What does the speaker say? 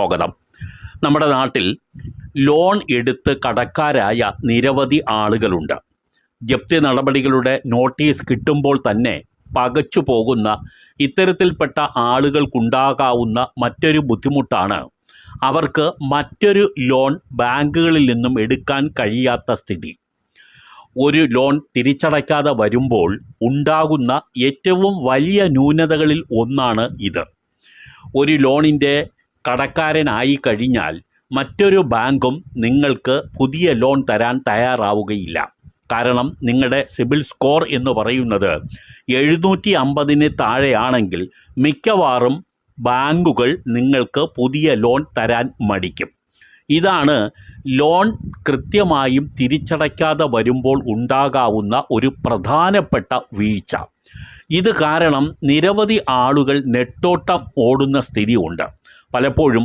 സ്വാഗതം. നമ്മുടെ നാട്ടിൽ ലോൺ എടുത്ത് കടക്കാരായ നിരവധി ആളുകളുണ്ട്. ജപ്തി നടപടികളുടെ നോട്ടീസ് കിട്ടുമ്പോൾ തന്നെ പകച്ചു പോകുന്ന ഇത്തരത്തിൽപ്പെട്ട ആളുകൾക്കുണ്ടാകാവുന്ന മറ്റൊരു ബുദ്ധിമുട്ടാണ് അവർക്ക് മറ്റൊരു ലോൺ ബാങ്കുകളിൽ നിന്നും എടുക്കാൻ കഴിയാത്ത സ്ഥിതി. ഒരു ലോൺ തിരിച്ചടയ്ക്കാതെ വരുമ്പോൾ ഉണ്ടാകുന്ന ഏറ്റവും വലിയ ന്യൂനതകളിൽ ഒന്നാണ് ഇത്. ഒരു ലോണിൻ്റെ കടക്കാരനായി കഴിഞ്ഞാൽ മറ്റൊരു ബാങ്കും നിങ്ങൾക്ക് പുതിയ ലോൺ തരാൻ തയ്യാറാവുകയില്ല. കാരണം നിങ്ങളുടെ സിബിൽ സ്കോർ എന്ന് പറയുന്നത് 750 താഴെയാണെങ്കിൽ മിക്കവാറും ബാങ്കുകൾ നിങ്ങൾക്ക് പുതിയ ലോൺ തരാൻ മടിക്കും. ഇതാണ് ലോൺ കൃത്യമായും തിരിച്ചടയ്ക്കാതെ വരുമ്പോൾ ഉണ്ടാകാവുന്ന ഒരു പ്രധാനപ്പെട്ട വീഴ്ച. ഇത് കാരണം നിരവധി ആളുകൾ നെട്ടോട്ടം ഓടുന്ന സ്ഥിതിയുണ്ട്. പലപ്പോഴും